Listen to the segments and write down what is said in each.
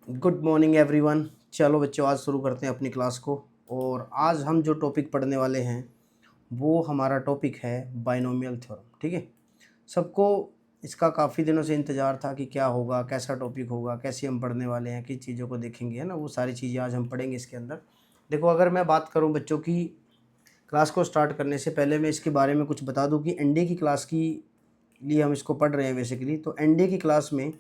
Good morning everyone. चलो बच्चों, आज शुरू करते हैं अपनी क्लास को। और आज हम जो टॉपिक पढ़ने वाले हैं वो हमारा टॉपिक है बाइनोमियल थ्योरम। ठीक है, सबको इसका काफ़ी दिनों से इंतज़ार था कि क्या होगा, कैसा टॉपिक होगा, कैसे हम पढ़ने वाले हैं, किस चीज़ों को देखेंगे, है ना। वो सारी चीज़ें आज हम पढ़ेंगे इसके अंदर। देखो, अगर मैं बात करूं बच्चों की, क्लास को स्टार्ट करने से पहले मैं इसके बारे में कुछ बता दूं कि एनडीए की क्लास की लिए हम इसको पढ़ रहे हैं बेसिकली। तो एनडीए की क्लास में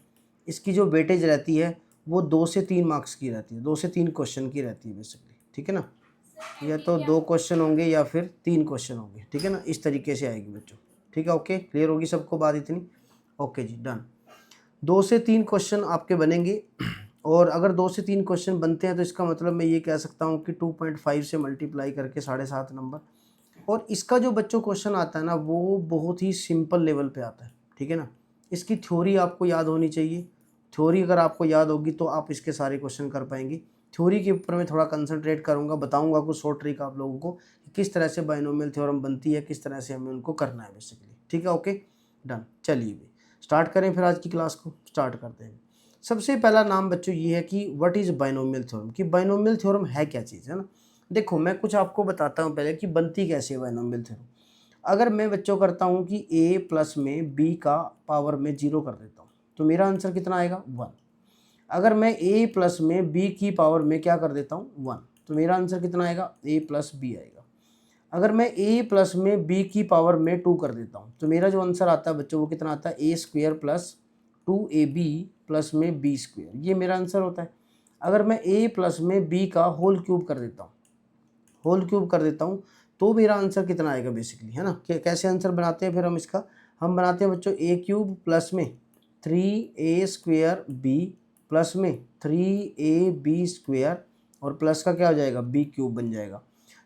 इसकी जो वेटेज रहती है वो 2 से 3 मार्क्स की रहती है, 2 से 3 क्वेश्चन की रहती है बेसिकली। ठीक है ना, या तो 2 क्वेश्चन होंगे या फिर 3 क्वेश्चन होंगे। ठीक है ना, इस तरीके से आएगी बच्चों। ठीक है, ओके, क्लियर होगी सबको बात इतनी? ओके जी, डन। 2 से 3 क्वेश्चन आपके बनेंगे। और अगर 2 से 3 क्वेश्चन बनते हैं तो इसका मतलब मैं ये कह सकता हूँ कि 2.5 से मल्टीप्लाई करके 7.5 नंबर। और इसका जो बच्चों क्वेश्चन आता है ना वो बहुत ही सिंपल लेवल पे आता है। ठीक है ना, इसकी थ्योरी आपको याद होनी चाहिए। थ्योरी अगर आपको याद होगी तो आप इसके सारे क्वेश्चन कर पाएंगे। थ्योरी के ऊपर मैं थोड़ा कंसंट्रेट करूंगा, बताऊंगा कुछ शॉर्ट ट्रिक आप लोगों को कि किस तरह से बाइनोमियल थ्योरम बनती है, किस तरह से हमें उनको करना है बेसिकली। ठीक है, ओके, डन। चलिए भी स्टार्ट करें फिर आज की क्लास को स्टार्ट करते हैं। सबसे पहला नाम बच्चों ये है कि व्हाट इज़ बाइनोमियल थ्योरम, कि बाइनोमियल थ्योरम है क्या चीज़, है ना। देखो, मैं कुछ आपको बताता हूँ पहले कि बनती कैसे है बाइनोमियल थ्योरम। अगर मैं बच्चों करता हूँ कि a प्लस में b का पावर में 0 कर देता हूँ तो मेरा आंसर कितना आएगा? 1। अगर मैं a प्लस में b की पावर में क्या कर देता हूँ? 1, तो मेरा आंसर कितना आएगा? a प्लस b आएगा। अगर मैं a प्लस में b की पावर में 2 कर देता हूँ तो मेरा जो आंसर आता है बच्चों वो कितना आता है? a square plus 2ab plus में b स्क्वेयर, ये मेरा आंसर होता है। अगर मैं a प्लस में b का होल क्यूब कर देता हूँ, होल क्यूब कर देता हूँ तो मेरा आंसर कितना आएगा बेसिकली, है ना। कैसे आंसर बनाते हैं फिर हम इसका? हम बनाते हैं बच्चों a क्यूब प्लस में 3a स्क्वेयर b प्लस में 3ab स्क्वेयर और प्लस का क्या हो जाएगा? b क्यूब बन जाएगा।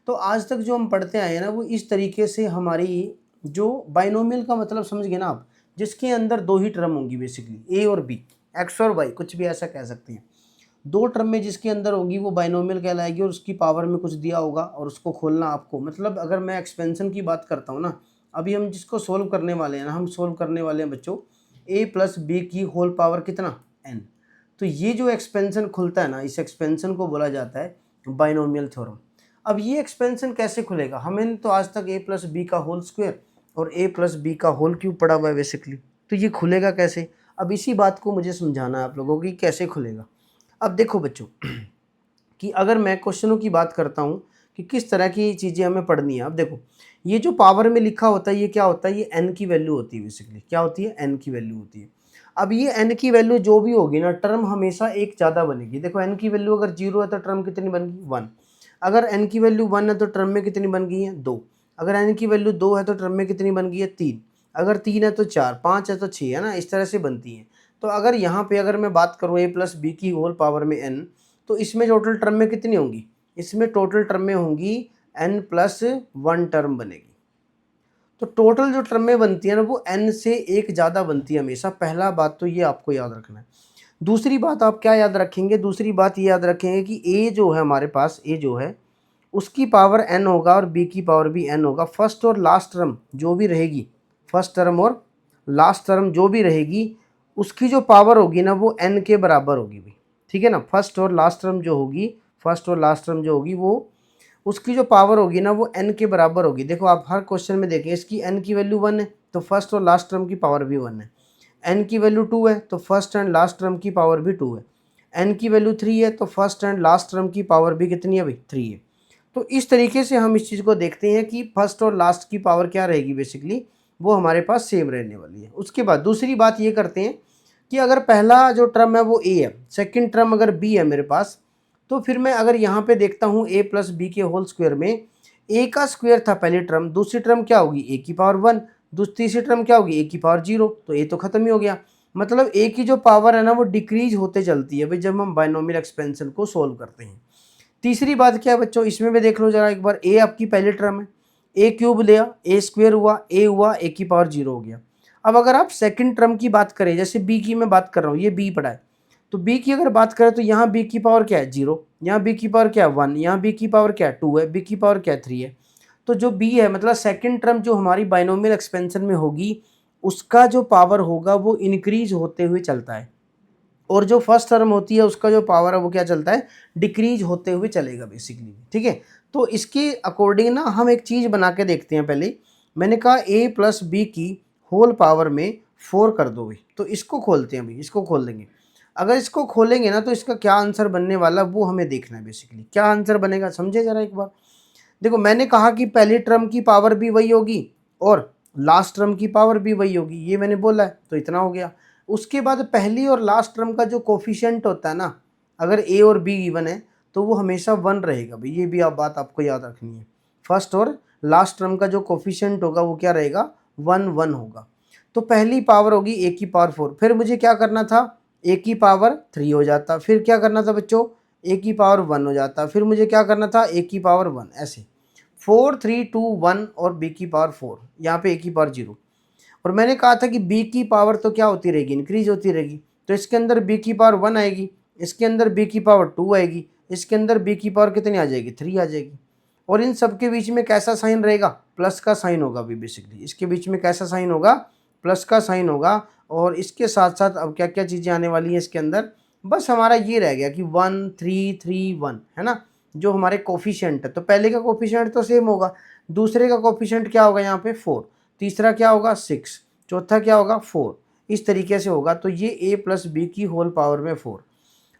तो आज तक जो हम पढ़ते आए हैं ना वो इस तरीके से हमारी जो बाइनोमियल का मतलब समझ गए ना आप, जिसके अंदर 2 ही टर्म होंगी बेसिकली, a और b, x और y, कुछ भी ऐसा कह सकते हैं। 2 टर्म में जिसके अंदर होगी वो बाइनोमियल कहलाएगी और उसकी पावर में कुछ दिया होगा और उसको खोलना आपको। मतलब अगर मैं एक्सपेंशन की बात करता हूँ ना, अभी हम जिसको सोल्व करने वाले हैं ना, हम सोल्व करने वाले हैं बच्चों a प्लस बी की होल पावर कितना? n। तो ये जो एक्सपेंशन खुलता है ना, इस एक्सपेंशन को बोला जाता है बाइनोमियल थ्योरम। अब ये एक्सपेंशन कैसे खुलेगा? हमें तो आज तक a प्लस बी का होल स्क्वायर और a प्लस बी का होल क्यूब पड़ा हुआ है बेसिकली। तो ये खुलेगा कैसे? अब इसी बात को मुझे समझाना है आप लोगों की कैसे खुलेगा। अब देखो बच्चों कि अगर मैं क्वेश्चनों की बात करता हूँ कि किस तरह की चीज़ें हमें पढ़नी है। अब देखो, ये जो पावर में लिखा होता है ये क्या होता है? ये n की वैल्यू होती है बेसिकली। क्या होती है? n की वैल्यू होती है। अब ये n की वैल्यू जो भी होगी ना, टर्म हमेशा एक ज़्यादा बनेगी। देखो, n की वैल्यू अगर 0 है तो टर्म कितनी बन गई? 1। अगर n की वैल्यू 1 है तो टर्म में कितनी बन गई है? 2। अगर n की वैल्यू 2 है तो टर्म में कितनी बन गई है? 3। अगर 3 है तो 4, 5 है तो 6, है ना। इस तरह से बनती है। तो अगर यहाँ पे अगर मैं बात करूँ a प्लस बी की होल पावर में n, तो इसमें टोटल टर्म में कितनी होंगी? इसमें टोटल टर्म में होंगी n प्लस 1 टर्म बनेगी। तो टोटल जो टर्म में बनती है ना वो n से एक ज़्यादा बनती है हमेशा। पहला बात तो ये आपको याद रखना है। दूसरी बात आप क्या याद रखेंगे? दूसरी बात ये याद रखेंगे कि a जो है हमारे पास, a जो है उसकी पावर n होगा और b की पावर भी n होगा। फर्स्ट और लास्ट टर्म जो भी रहेगी, फर्स्ट टर्म और लास्ट टर्म जो भी रहेगी उसकी जो पावर होगी ना वो n के बराबर होगी भाई। ठीक है ना, फर्स्ट और लास्ट टर्म जो होगी, फर्स्ट और लास्ट टर्म जो होगी वो उसकी जो पावर होगी ना वो n के बराबर होगी। देखो, आप हर क्वेश्चन में देखें, इसकी n की वैल्यू 1 है तो फर्स्ट और लास्ट टर्म की पावर भी 1 है। n की वैल्यू 2 है तो फर्स्ट एंड लास्ट टर्म की पावर भी 2 है। n की वैल्यू 3 है तो फर्स्ट एंड लास्ट टर्म की पावर भी कितनी है भाई? 3 है। तो इस तरीके से हम इस चीज़ को देखते हैं कि फर्स्ट और लास्ट की पावर क्या रहेगी बेसिकली, वो हमारे पास सेम रहने वाली है। उसके बाद दूसरी बात ये करते हैं कि अगर पहला जो टर्म है वो a है, सेकंड टर्म अगर b है मेरे पास, तो फिर मैं अगर यहाँ पे देखता हूँ a प्लस बी के होल स्क्वायर में a का स्क्वायर था पहली टर्म, दूसरी टर्म क्या होगी? a की पावर 1, तीसरी टर्म क्या होगी? a की पावर 0। तो a तो खत्म ही हो गया। मतलब a की जो पावर है ना वो डिक्रीज होते चलती है भाई जब हम बाइनोमियल एक्सपेंशन को सोल्व करते हैं। तीसरी बात क्या है बच्चों, इसमें भी देख लो जरा एक बार, a आपकी पहली टर्म है, a क्यूब लिया, a स्क्वायर हुआ, a हुआ, a की पावर 0 हो गया। अब अगर आप सेकंड टर्म की बात करें, जैसे b की मैं बात कर रहा हूँ, ये b पड़ा है, तो b की अगर बात करें तो यहाँ b की पावर क्या है? 0। यहाँ b की पावर क्या है? 1। यहाँ b की पावर क्या है? 2 है। b की पावर क्या है? 3 है। तो जो b है मतलब सेकंड टर्म जो हमारी बाइनोमियल एक्सपेंशन में होगी उसका जो पावर होगा वो इंक्रीज होते हुए चलता है। और जो फर्स्ट टर्म होती है उसका जो पावर है वो क्या चलता है, डिक्रीज होते हुए चलेगा बेसिकली, ठीक है। तो इसके अकॉर्डिंग ना हम एक चीज़ बना के देखते हैं। पहले मैंने कहा a प्लस बी की होल पावर में 4 कर दो भाई, तो इसको खोलते हैं अभी, इसको खोल देंगे। अगर इसको खोलेंगे ना तो इसका क्या आंसर बनने वाला वो हमें देखना है बेसिकली, क्या आंसर बनेगा समझे ज़रा एक बार। देखो मैंने कहा कि पहली टर्म की पावर भी वही होगी और लास्ट टर्म की पावर भी वही होगी, ये मैंने बोला है, तो इतना हो गया। उसके बाद पहली और लास्ट टर्म का जो कोफिशिएंट होता है ना, अगर ए और बी गिवन है तो वो हमेशा 1 रहेगा भाई, ये भी आप बात आपको याद रखनी है। फर्स्ट और लास्ट टर्म का जो कोफिशिएंट होगा वो क्या रहेगा, 1 होगा। तो पहली पावर होगी ए की पावर 4, फिर मुझे क्या करना था, ए की पावर 3 हो जाता, फिर क्या करना था बच्चों, ए की पावर 1 हो जाता, फिर मुझे क्या करना था, ए की पावर 1, ऐसे 4 3 2 1 और बी की पावर 4, यहाँ पे ए की पावर 0। और मैंने कहा था कि बी की पावर तो क्या होती रहेगी, इंक्रीज होती रहेगी, तो इसके अंदर बी की पावर 1 आएगी, इसके अंदर बी की पावर 2 आएगी, इसके अंदर बी की पावर कितनी आ जाएगी, 3 आ जाएगी। और इन सब के बीच में कैसा साइन रहेगा, प्लस का साइन होगा अभी बेसिकली, इसके बीच में कैसा साइन होगा, प्लस का साइन होगा। और इसके साथ साथ अब क्या क्या चीज़ें आने वाली हैं इसके अंदर, बस हमारा ये रह गया कि 1 3 3 1 है ना, जो हमारे कोफिशिएंट है। तो पहले का कोफिशिएंट तो सेम होगा, दूसरे का कोफिशिएंट क्या होगा यहाँ पे 4, तीसरा क्या होगा 6, चौथा क्या होगा 4, इस तरीके से होगा। तो ये a प्लस बी की होल पावर में 4।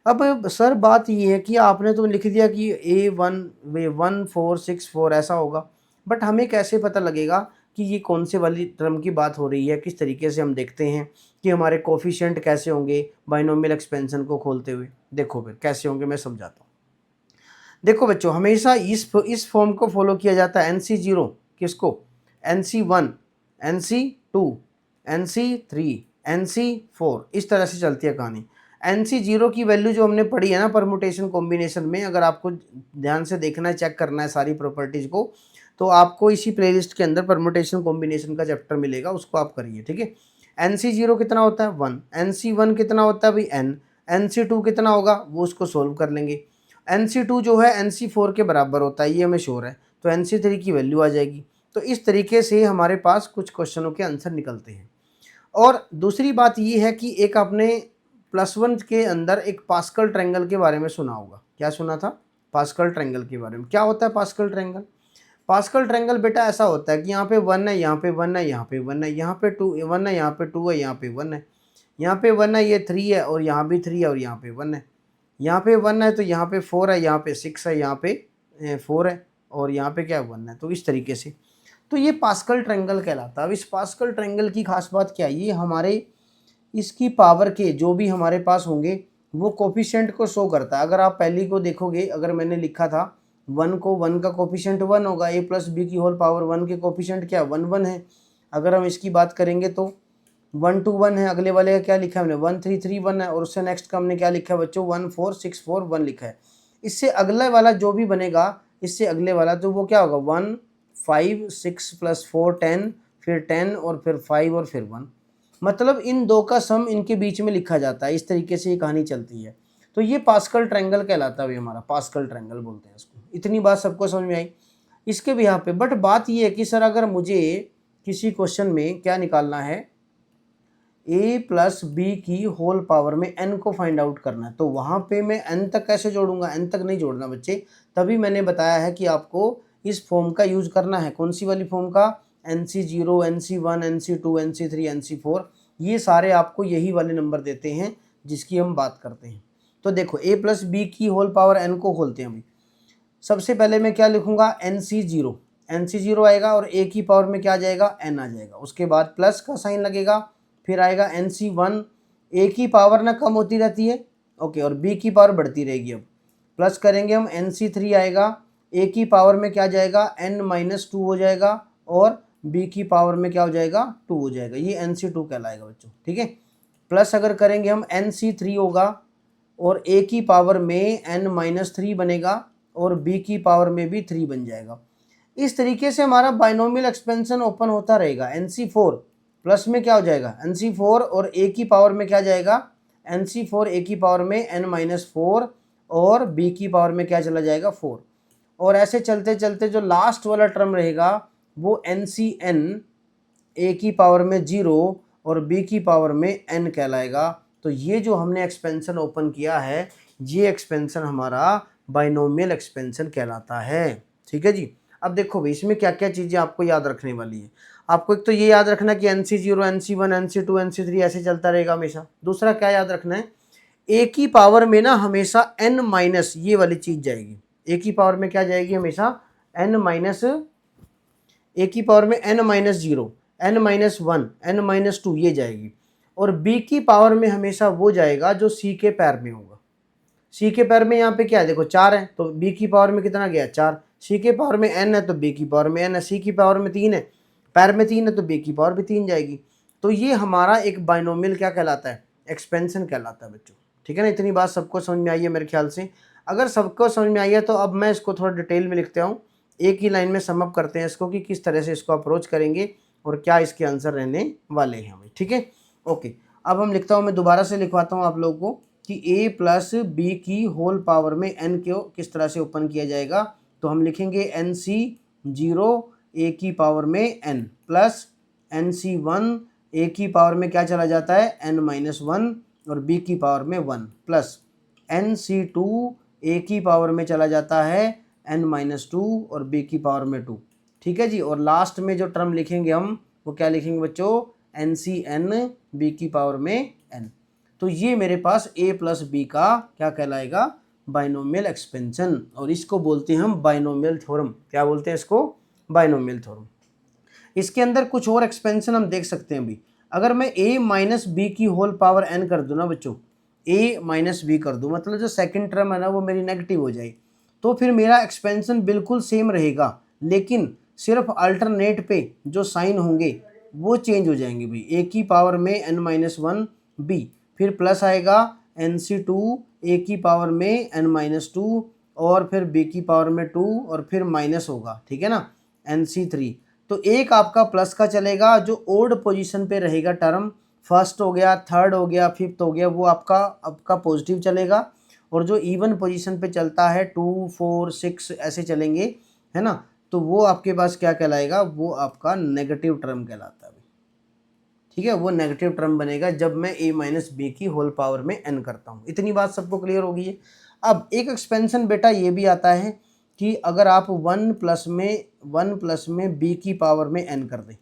अब सर बात ये है कि आपने तो लिख दिया कि a1 1 4 6 4 ऐसा होगा, बट हमें कैसे पता लगेगा कि ये कौन से वाली टर्म की बात हो रही है। किस तरीके से हम देखते हैं कि हमारे कोफिशिएंट कैसे होंगे बाइनोमियल एक्सपेंशन को खोलते हुए, देखो फिर कैसे होंगे मैं समझाता हूँ। देखो बच्चों हमेशा इस फॉर्म को फॉलो किया जाता है, NC0 किसको, NC1 NC2 NC3 NC4, इस तरह से चलती है कहानी। NC0 की वैल्यू जो हमने पढ़ी है ना परमुटेशन कॉम्बिनेशन में, अगर आपको ध्यान से देखना है, चेक करना है सारी प्रॉपर्टीज़ को, तो आपको इसी प्लेलिस्ट के अंदर परमुटेशन कॉम्बिनेशन का चैप्टर मिलेगा, उसको आप करिए, ठीक है। NC0 कितना होता है 1, NC1 कितना होता है भाई n, NC2 कितना होगा वो उसको सोल्व कर लेंगे। NC2 जो है NC4 के बराबर होता है, ये हमें श्योर है, तो NC3 की वैल्यू आ जाएगी। तो इस तरीके से हमारे पास कुछ क्वेश्चनों के आंसर निकलते हैं। और दूसरी बात ये है कि एक आपने +1 के अंदर एक पास्कल ट्रायंगल के बारे में सुना होगा, क्या सुना था, पास्कल ट्रायंगल के बारे में। क्या होता है पास्कल ट्रायंगल, पास्कल ट्रायंगल बेटा ऐसा होता है कि यहाँ पे 1 है, यहाँ पे 1 है, यहाँ पे 1 है, यहाँ पे 2 1 है, यहाँ पे 2 है, यहाँ पे 1 है, यहाँ पे 1 है, ये 3 है और यहाँ भी 3 है और यहाँ पे 1 है, यहाँ पे 1 है तो यहाँ पे 4 है, यहाँ पे 6 है, यहाँ पे 4 है और यहाँ पे क्या 1 है। तो इस तरीके से तो ये पास्कल ट्रायंगल कहलाता है। अब इस पास्कल ट्रायंगल की खास बात क्या है, ये हमारे इसकी पावर के जो भी हमारे पास होंगे वो कोफिशिएंट को शो करता है। अगर आप पहली को देखोगे, अगर मैंने लिखा था 1 को, 1 का कोफिशिएंट 1 होगा, a प्लस बी की होल पावर 1 के कोफिशिएंट क्या 1 1 है। अगर हम इसकी बात करेंगे तो 1 2 1 है, अगले वाले का क्या लिखा है हमने 1 3 3 1 है, और उससे नेक्स्ट का हमने क्या लिखा है बच्चों 1 4 6 4 1 लिखा है। इससे अगले वाला जो भी बनेगा, इससे अगले वाला तो वो क्या होगा 1 5 6 प्लस 4 10, फिर 10 और फिर 5 और फिर 1, मतलब इन दो का सम इनके बीच में लिखा जाता है। इस तरीके से ये कहानी चलती है। तो ये पास्कल ट्रायंगल कहलाता है, हमारा पास्कल ट्रायंगल बोलते हैं इसको। इतनी बात सबको समझ में आई इसके भी यहाँ पे। बट बात ये है कि सर अगर मुझे किसी क्वेश्चन में क्या निकालना है, a प्लस बी की होल पावर में n को फाइंड आउट करना है, तो वहाँ पे मैं n तक कैसे जोड़ूंगा, n तक नहीं जोड़ना बच्चे। तभी मैंने बताया है कि आपको इस फॉर्म का यूज़ करना है। कौन सी वाली फॉर्म का, NC0 NC1 NC2 NC3 NC4, ये सारे आपको यही वाले नंबर देते हैं जिसकी हम बात करते हैं। तो देखो a प्लस बी की होल पावर n को खोलते हैं अभी। सबसे पहले मैं क्या लिखूंगा NC0 आएगा और a की पावर में क्या आ जाएगा n आ जाएगा, उसके बाद प्लस का साइन लगेगा, फिर आएगा NC1, a की पावर ना कम होती रहती है, ओके, और b की पावर बढ़ती रहेगी। अब प्लस करेंगे हम NC3 आएगा, a की पावर में क्या जाएगा n-2 हो जाएगा और b की पावर में क्या हो जाएगा 2 हो जाएगा, ये NC2 कहलाएगा बच्चों, ठीक है। प्लस अगर करेंगे हम NC3 होगा और a की पावर में n-3 बनेगा और b की पावर में भी 3 बन जाएगा। इस तरीके से हमारा बाइनोमियल एक्सपेंशन ओपन होता रहेगा। NC4 प्लस में क्या हो जाएगा NC4 और a की पावर में क्या जाएगा NC4, a की पावर में n-4 और b की पावर में क्या चला जाएगा 4, और ऐसे चलते चलते जो लास्ट वाला टर्म रहेगा वो NCn, a की पावर में 0 और b की पावर में n कहलाएगा। तो तो ये जो हमने एक्सपेंशन ओपन किया है, ये एक्सपेंशन हमारा बाइनोमियल एक्सपेंशन कहलाता है। ठीक है जी। अब देखो भाई इसमें क्या क्या चीज़ें आपको याद रखने वाली है। आपको एक तो ये याद रखना कि NC0, NC1, NC2, NC3 ऐसे चलता रहेगा हमेशा। दूसरा क्या याद रखना है, ए की पावर में ना हमेशा n माइनस ये वाली चीज़ जाएगी। ए की पावर में क्या जाएगी हमेशा, n माइनस, ए की पावर में n minus 0, n minus 1, n minus 2 ये जाएगी। और b की पावर में हमेशा वो जाएगा जो c के पैर में होगा। c के पैर में यहाँ पे क्या है, देखो 4 है तो b की पावर में कितना गया 4, c के पावर में n है तो b की पावर में n है, c की पावर में 3 है, पैर में 3 है तो b की पावर भी 3 जाएगी। तो ये हमारा एक बाइनोमियल क्या कहलाता है, एक्सपेंशन कहलाता है बच्चों। ठीक है ना, इतनी बात सबको समझ में आई है मेरे ख्याल से। अगर सबको समझ में आई है तो अब मैं इसको थोड़ा डिटेल में लिखते हूँ, एक ही लाइन में सम अप करते हैं इसको कि किस तरह से इसको अप्रोच करेंगे और क्या इसके आंसर रहने वाले हैं हमें। ठीक है, ओके। अब हम लिखता हूँ, मैं दोबारा से लिखवाता हूँ आप लोगों को कि a प्लस बी की होल पावर में n को किस तरह से ओपन किया जाएगा। तो हम लिखेंगे NC0 a की पावर में n प्लस NC1 a की पावर में क्या चला जाता है n माइनस 1 और b की पावर में 1 प्लस NC2 a की पावर में चला जाता है n माइनस 2 और b की पावर में 2। ठीक है जी। और लास्ट में जो टर्म लिखेंगे हम वो क्या लिखेंगे बच्चों, NCn b की पावर में n। तो ये मेरे पास a प्लस बी का क्या कहलाएगा, बाइनोमियल एक्सपेंशन, और इसको बोलते हैं हम बाइनोमियल थ्योरम। क्या बोलते हैं इसको, बाइनोमियल थ्योरम। इसके अंदर कुछ और एक्सपेंशन हम देख सकते हैं अभी। अगर मैं a माइनस बी की होल पावर n कर दूँ ना बच्चों, a माइनस बी कर दूँ, मतलब जो सेकंड टर्म है ना वो मेरी नेगेटिव हो जाए, तो फिर मेरा एक्सपेंशन बिल्कुल सेम रहेगा, लेकिन सिर्फ अल्टरनेट पे जो साइन होंगे वो चेंज हो जाएंगे भाई। a की पावर में n माइनस 1 b, फिर प्लस आएगा NC2 a की पावर में n माइनस 2 और फिर b की पावर में 2 और फिर माइनस होगा। ठीक है ना, NC3। तो एक आपका प्लस का चलेगा जो ओड पोजीशन पे रहेगा टर्म, फर्स्ट हो गया, थर्ड हो गया, फिफ्थ हो गया, वो आपका पॉजिटिव चलेगा। और जो इवन पोजीशन पे चलता है 2, 4, 6 ऐसे चलेंगे, है ना, तो वो आपके पास क्या कहलाएगा, वो आपका नेगेटिव टर्म कहलाता है। ठीक है, वो नेगेटिव टर्म बनेगा जब मैं a माइनस बी की होल पावर में n करता हूँ। इतनी बात सबको क्लियर होगी है। अब एक एक्सपेंशन बेटा ये भी आता है कि अगर आप 1 प्लस में b की पावर में n कर दें।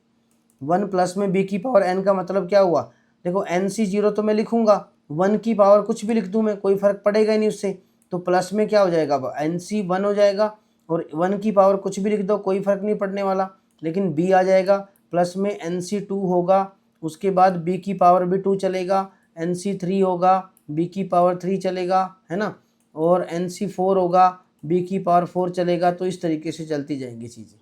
1 प्लस में b की पावर n का मतलब क्या हुआ, देखो NC0 तो मैं लिखूंगा, 1 की पावर कुछ भी लिख दूँ मैं, कोई फर्क पड़ेगा ही नहीं उससे। तो प्लस में क्या हो जाएगा, NC1 हो जाएगा, और 1 की पावर कुछ भी लिख दो कोई फर्क नहीं पड़ने वाला, लेकिन b आ जाएगा। प्लस में NC2 होगा, उसके बाद b की पावर भी 2 चलेगा, NC3 होगा, b की पावर 3 चलेगा, है ना, और NC4 होगा, b की पावर 4 चलेगा। तो इस तरीके से चलती जाएंगी चीज़ें।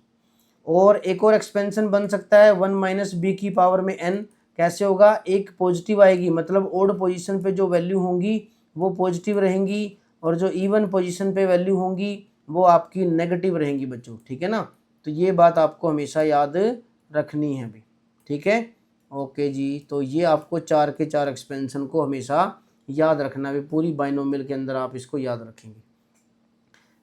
और एक और एक्सपेंशन बन सकता है 1 माइनस बी की पावर में n। कैसे होगा, एक पॉजिटिव आएगी, मतलब ओड पोजीशन पे जो वैल्यू होंगी वो पॉजिटिव रहेंगी, और जो इवन पोजीशन पे वैल्यू होंगी वो आपकी नेगेटिव रहेंगी बच्चों। ठीक है ना, तो ये बात आपको हमेशा याद रखनी है भाई। ठीक है, ओके जी। तो ये आपको 4 के 4 एक्सपेंशन को हमेशा याद रखना है, पूरी बाइनोमियल के अंदर आप इसको याद रखेंगे।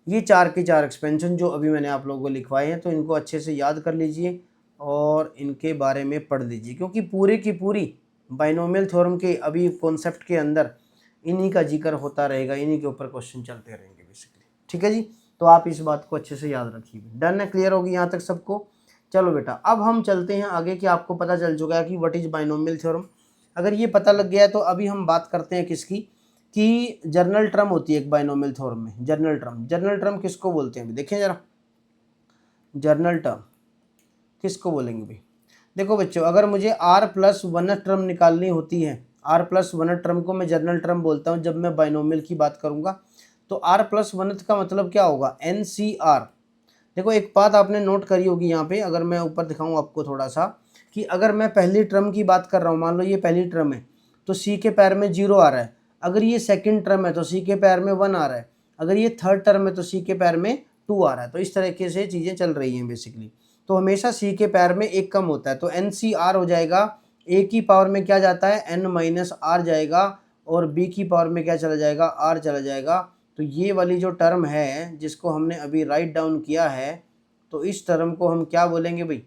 ये 4 के 4 एक्सपेंशन जो अभी मैंने आप लोगों को लिखवाए हैं, तो इनको अच्छे से याद कर लीजिए और इनके बारे में पढ़ लीजिए, क्योंकि पूरे की पूरी बाइनोमियल थ्योरम के अभी कॉन्सेप्ट के अंदर इन्हीं का जिक्र होता रहेगा, इन्हीं के ऊपर क्वेश्चन चलते रहेंगे बेसिकली। ठीक है जी, तो आप इस बात को अच्छे से याद रखिए। डन है, क्लियर होगी यहाँ तक सबको। चलो बेटा, अब हम चलते हैं आगे कि आपको पता चल चुका है कि व्हाट इज बाइनोमियल थ्योरम। अगर ये पता लग गया है तो अभी हम बात करते हैं किसकी, कि जर्नल टर्म होती है एक बाइनोमियल थ्योरम में। जर्नल टर्म किसको बोलते हैं, देखें जरा, जर्नल टर्म किसको बोलेंगे भाई। देखो बच्चों, अगर मुझे r प्लस 1 टर्म निकालनी होती है, r प्लस 1 टर्म को मैं जर्नल टर्म बोलता हूँ जब मैं बाइनोमियल की बात करूँगा। तो r प्लस 1 का मतलब क्या होगा, NCR। देखो एक बात आपने नोट करी होगी यहाँ पे, अगर मैं ऊपर दिखाऊँ आपको थोड़ा सा, कि अगर मैं पहली टर्म की बात कर रहा हूँ, मान लो ये पहली टर्म है तो c के पैर में 0 आ रहा है। अगर ये सेकंड टर्म है तो c के पैर में 1 आ रहा है। अगर ये थर्ड टर्म है तो c के पैर में 2 आ रहा है। तो इस तरीके से चीज़ें चल रही हैं बेसिकली। तो हमेशा c के पैर में एक कम होता है, तो NCR हो जाएगा। a की पावर में क्या जाता है, n माइनस आर जाएगा, और b की पावर में क्या चला जाएगा, r चला जाएगा। तो ये वाली जो टर्म है जिसको हमने अभी राइट डाउन किया है, तो इस टर्म को हम क्या बोलेंगे भाई,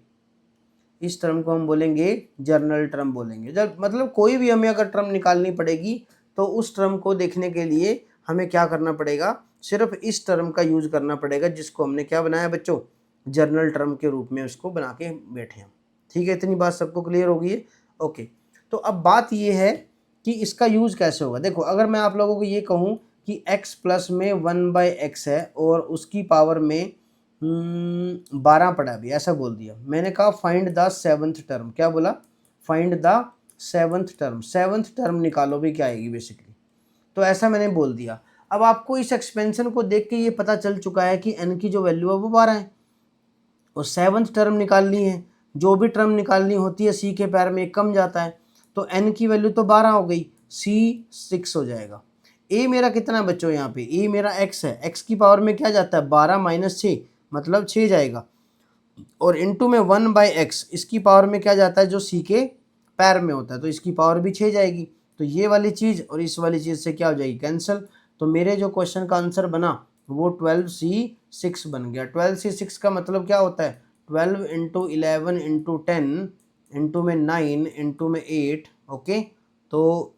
इस टर्म को हम बोलेंगे जर्नल टर्म बोलेंगे। जब मतलब कोई भी हमें अगर टर्म निकालनी पड़ेगी तो उस टर्म को देखने के लिए हमें क्या करना पड़ेगा, सिर्फ इस टर्म का यूज करना पड़ेगा जिसको हमने क्या बनाया बच्चों, जर्नल टर्म के रूप में उसको बना के बैठे हैं। ठीक है, इतनी बात सबको क्लियर होगी है? ओके, तो अब बात ये है कि इसका यूज कैसे होगा। देखो अगर मैं आप लोगों को ये कहूँ कि x प्लस में 1/x है और उसकी पावर में 12 पड़ा भी, ऐसा बोल दिया, मैंने कहा फाइंड द सेवंथ टर्म, क्या बोला, find the seventh term, seventh term निकालो भी क्या आएगी बेसिकली, तो ऐसा मैंने बोल दिया। अब आपको इस एक्सपेंशन को देख के ये पता चल चुका है कि n की जो वैल्यू है वो 12 है और सेवंथ टर्म निकालनी है। जो भी टर्म निकालनी होती है c के पैर में एक कम जाता है, तो n की वैल्यू तो 12 हो गई, c 6 हो जाएगा। a मेरा कितना है बच्चों, यहाँ पे a मेरा x है, x की पावर में क्या जाता है 12 माइनस 6 मतलब 6 जाएगा, और इनटू में 1/x, इसकी पावर में क्या जाता है जो c के पैर में होता है, तो इसकी पावर भी 6 जाएगी। तो ये वाली चीज़ और इस वाली चीज़ से क्या हो जाएगी, कैंसिल। तो मेरे जो क्वेश्चन का आंसर बना वो 12c6 बन गया। 12c6 का मतलब क्या होता है, 12 इंटू 11 इंटू 10 इंटू में 9 इंटू में 8, ओके, तो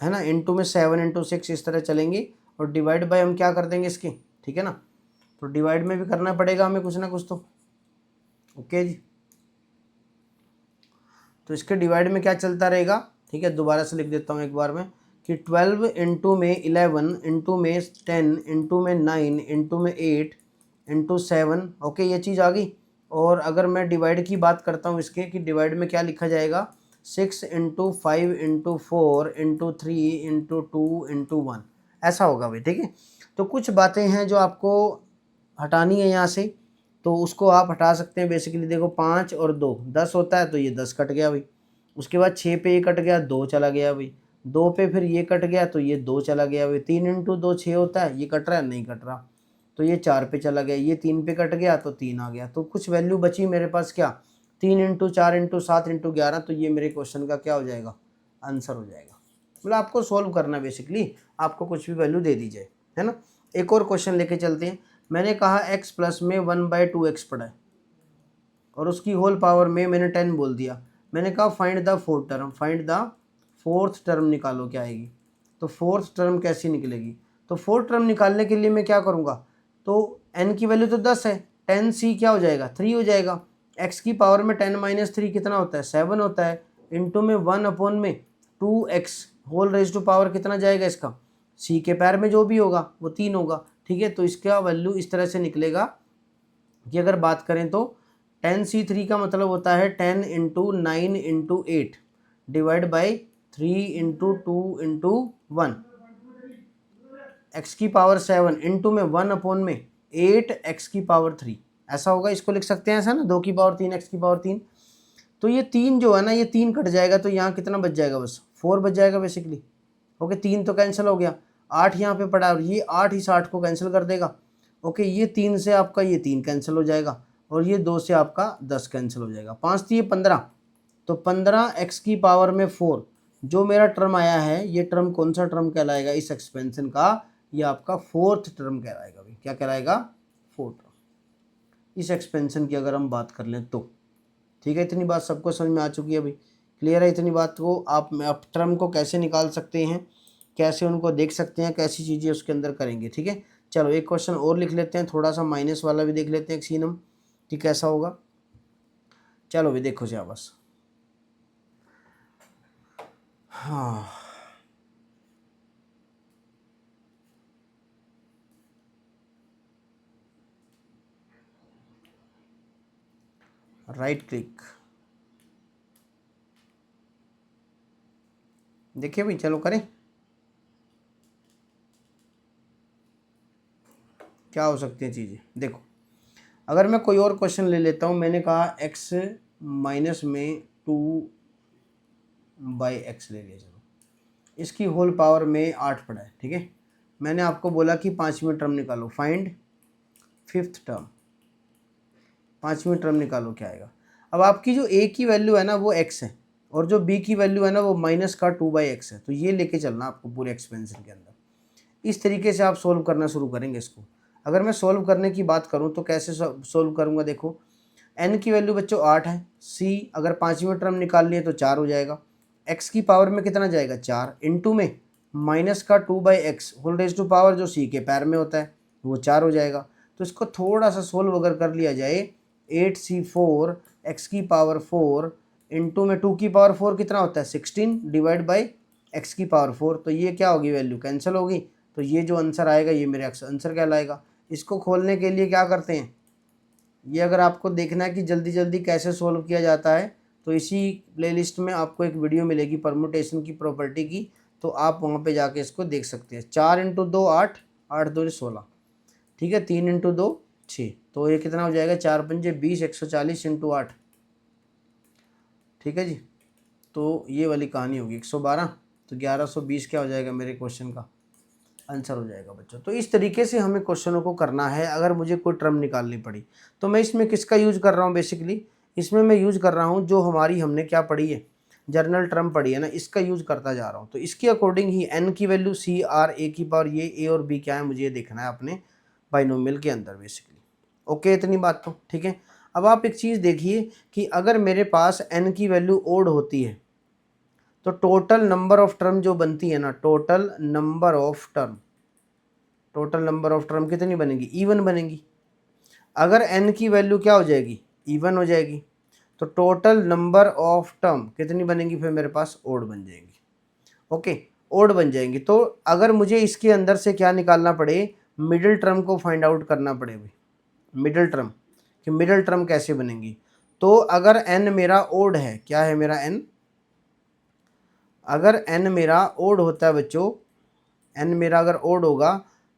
है ना, इंटू में 7 इंटू 6, इस तरह चलेंगे और डिवाइड बाय हम क्या कर देंगे इसके, ठीक है ना, तो डिवाइड में भी करना पड़ेगा हमें कुछ ना कुछ तो, ओके जी। तो इसके डिवाइड में क्या चलता रहेगा, ठीक है, दोबारा से लिख देता हूँ एक बार में कि 12 इंटू में 11 इंटू में 10 इंटू में 9 इंटू में 8 इंटू 7, ओके, ये चीज़ आ गई। और अगर मैं डिवाइड की बात करता हूँ इसके, कि डिवाइड में क्या लिखा जाएगा, 6 into 5 into 4 into 3 into 2 into 1, ऐसा होगा भाई, ठीक है। तो कुछ बातें हैं जो आपको हटानी है यहाँ से, तो उसको आप हटा सकते हैं बेसिकली। देखो 5 और 2 10 होता है, तो ये 10 कट गया भाई। उसके बाद 6 पे ये कट गया, 2 चला गया भाई। 2 पे फिर ये कट गया, तो ये 2 चला गया भाई। 3 इंटू 2 6 होता है, ये कट रहा है, नहीं कट रहा, तो ये 4 पे चला गया। ये 3 पे कट गया तो 3 आ गया, तो कुछ वैल्यू बची मेरे पास क्या, 3 इंटू 4 इंटू 7 इंटू 11, तो ये मेरे क्वेश्चन का क्या हो जाएगा, आंसर हो जाएगा। मतलब आपको सोल्व करना, बेसिकली आपको कुछ भी वैल्यू दे दी जाए, है ना। एक और क्वेश्चन लेके चलते हैं। मैंने कहा x प्लस में 1/2x पड़ा है और उसकी होल पावर में मैंने 10 बोल दिया। मैंने कहा find the fourth term, find the fourth term निकालो क्या आएगी। तो फोर्थ टर्म कैसी निकलेगी, तो फोर्थ टर्म निकालने के लिए मैं क्या करूँगा, तो n की वैल्यू तो 10 है, 10c क्या हो जाएगा 3 हो जाएगा। x की पावर में 10 माइनस 3 कितना होता है 7 होता है, इंटू में 1 अपॉन में 2x whole raise to power कितना जाएगा इसका, c के पैर में जो भी होगा वो 3 होगा, ठीक है। तो इसका वैल्यू इस तरह से निकलेगा कि अगर बात करें तो 10c3 का मतलब होता है 10 into 9 into 8 divide by 3 into 2 into 1, x की पावर 7 इंटू में 1 अपॉन में 8 एक्स की पावर 3, ऐसा होगा। इसको लिख सकते हैं ऐसा ना, 2 की पावर 3 एक्स की पावर 3। तो ये 3 जो है ना, ये 3 कट जाएगा, तो यहाँ कितना बच जाएगा, बस 4 बच जाएगा बेसिकली। ओके, 3 तो कैंसिल हो गया, 8 यहाँ पे पड़ा और ये 8 इस 8 को कैंसिल कर देगा। ओके, ये 3 से आपका ये 3 कैंसिल हो जाएगा और ये 2 से आपका 10 कैंसिल हो जाएगा, 5 थी ये 15, तो 15 एक्स की पावर में 4 जो मेरा टर्म आया है, ये टर्म कौन सा टर्म कहलाएगा इस एक्सपेंशन का, ये आपका फोर्थ टर्म कहलाएगा भाई। क्या कहलाएगा, फोर्थ टर्म इस एक्सपेंशन की अगर हम बात कर लें तो। ठीक है, इतनी बात सबको समझ में आ चुकी है भाई, क्लियर है। इतनी बात को आप टर्म को कैसे निकाल सकते हैं, कैसे उनको देख सकते हैं, कैसी चीज़ें उसके अंदर करेंगे। ठीक है, चलो एक क्वेश्चन और लिख लेते हैं, थोड़ा सा माइनस वाला भी देख लेते हैं एक्सीनम कि कैसा होगा। चलो भाई देखो जी बस, हाँ राइट क्लिक, देखिए भाई, चलो करें, क्या हो सकती हैं चीज़ें। देखो अगर मैं कोई और क्वेश्चन ले लेता हूँ, मैंने कहा x माइनस में 2/x ले लिया, चलो इसकी होल पावर में 8 पड़ा है। ठीक है, मैंने आपको बोला कि 5वीं टर्म निकालो, फाइंड फिफ्थ टर्म, 5वीं टर्म निकालो क्या आएगा। अब आपकी जो a की वैल्यू है ना वो x है और जो b की वैल्यू है ना वो माइनस का 2/x है, तो ये लेके चलना आपको पूरे एक्सपेंशन के अंदर। इस तरीके से आप सोल्व करना शुरू करेंगे इसको। अगर मैं सोल्व करने की बात करूं तो कैसे सोल्व करूंगा, देखो एन की वैल्यू बच्चों 8 है, सी अगर पाँचवीं टर्म निकाल लिए तो 4 हो जाएगा, एक्स की पावर में कितना जाएगा 4, इंटू में माइनस का 2/x whole raise to power जो सी के पैर में होता है वो 4 हो जाएगा। तो इसको थोड़ा सा सोल्व अगर कर लिया जाए 8c4 एक्स की पावर 4 इंटू में 2 की पावर 4 कितना होता है 16 डिवाइड बाई एक्स की पावर 4, तो ये क्या होगी वैल्यू कैंसिल होगी, तो ये जो आंसर आएगा ये मेरा आंसर कहलाएगा। इसको खोलने के लिए क्या करते हैं, ये अगर आपको देखना है कि जल्दी जल्दी कैसे सोल्व किया जाता है तो इसी प्लेलिस्ट में आपको एक वीडियो मिलेगी परमुटेशन की प्रॉपर्टी की, तो आप वहाँ पे जाके इसको देख सकते हैं। 4 इंटू 2 8, 8 2 16, ठीक है, 3 इंटू 2 6, तो ये कितना हो जाएगा 4 पंजे 20, 140 इंटू 8, ठीक है जी। तो ये वाली कहानी होगी 112, तो 1120 क्या हो जाएगा मेरे क्वेश्चन का आंसर हो जाएगा बच्चों। तो इस तरीके से हमें क्वेश्चनों को करना है। अगर मुझे कोई टर्म निकालनी पड़ी तो मैं इसमें किसका यूज़ कर रहा हूँ, बेसिकली इसमें मैं यूज़ कर रहा हूँ जो हमारी हमने क्या पढ़ी है जर्नल टर्म पढ़ी है ना, इसका यूज़ करता जा रहा हूँ। तो इसके अकॉर्डिंग ही एन की वैल्यू सी आर ए की पावर, ये ए और बी क्या है मुझे ये देखना है अपने बाइनोमियल के अंदर बेसिकली। ओके, इतनी बात तो ठीक है। अब आप एक चीज़ देखिए कि अगर मेरे पास एन की वैल्यू ओड होती है तो टोटल नंबर ऑफ टर्म जो बनती है ना, टोटल नंबर ऑफ टर्म कितनी बनेगी, इवन बनेगी। अगर n की वैल्यू क्या हो जाएगी, इवन हो जाएगी, तो टोटल नंबर ऑफ टर्म कितनी बनेगी फिर मेरे पास, ओड बन जाएंगी। ओके, ओड बन जाएंगी। तो अगर मुझे इसके अंदर से क्या निकालना पड़े, मिडिल टर्म को फाइंड आउट करना पड़े भाई, मिडिल टर्म कि मिडिल टर्म कैसे बनेंगी। तो अगर n मेरा ओड है, क्या है मेरा n, अगर n मेरा ओड होता है बच्चों, n मेरा अगर ओड होगा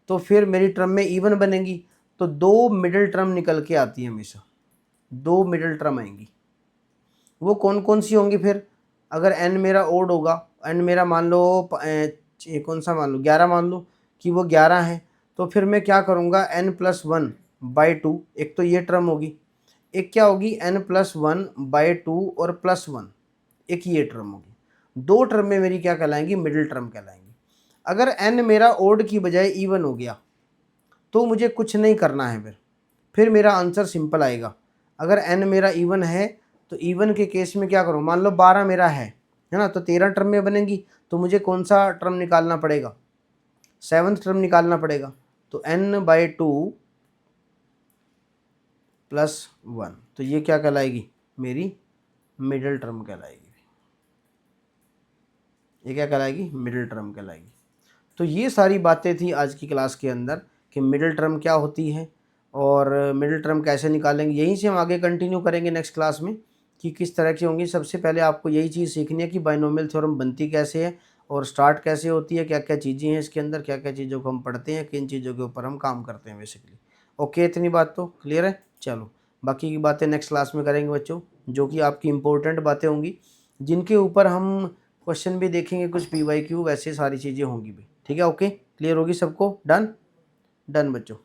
तो फिर मेरी टर्म में इवन बनेगी। तो दो मिडिल टर्म निकल के आती है हमेशा, दो मिडिल टर्म आएंगी। वो कौन कौन सी होंगी फिर, अगर n मेरा ओड होगा, n मेरा मान लो कौन सा मान लो 11 मान लो कि वो 11 है, तो फिर मैं क्या करूँगा n+1/2, एक तो ये टर्म होगी, एक क्या होगी n+1/2 और +1, एक ये टर्म होगी। दो टर्म में मेरी क्या कहलाएंगी, मिडिल टर्म कहलाएंगी। अगर n मेरा ओड की बजाय इवन हो गया तो मुझे कुछ नहीं करना है, फिर मेरा आंसर सिंपल आएगा। अगर n मेरा इवन है तो इवन के केस में क्या करूँ, मान लो 12 मेरा है ना, तो 13 टर्म में बनेंगी, तो मुझे कौन सा टर्म निकालना पड़ेगा, 7th टर्म निकालना पड़ेगा। तो n/2 + 1, तो ये क्या कहलाएगी, मेरी मिडिल टर्म कहलाएगी। ये क्या कहलाएगी, मिडिल टर्म कहलाएगी। तो ये सारी बातें थी आज की क्लास के अंदर कि मिडिल टर्म क्या होती है और मिडिल टर्म कैसे निकालेंगे। यहीं से हम आगे कंटिन्यू करेंगे नेक्स्ट क्लास में कि किस तरह की होंगी। सबसे पहले आपको यही चीज़ सीखनी है कि बाइनोमियल थ्योरम बनती कैसे है और स्टार्ट कैसे होती है, क्या क्या चीज़ें हैं इसके अंदर, क्या क्या चीज़ों को हम पढ़ते हैं, किन चीज़ों के ऊपर हम काम करते हैं बेसिकली। ओके, इतनी बात तो क्लियर है। चलो बाकी की बातें नेक्स्ट क्लास में करेंगे बच्चों, जो कि आपकी इंपॉर्टेंट बातें होंगी, जिनके ऊपर हम क्वेश्चन भी देखेंगे, कुछ PYQ वैसे सारी चीज़ें होंगी भी। ठीक है, ओके, क्लियर होगी सबको, डन डन बच्चों।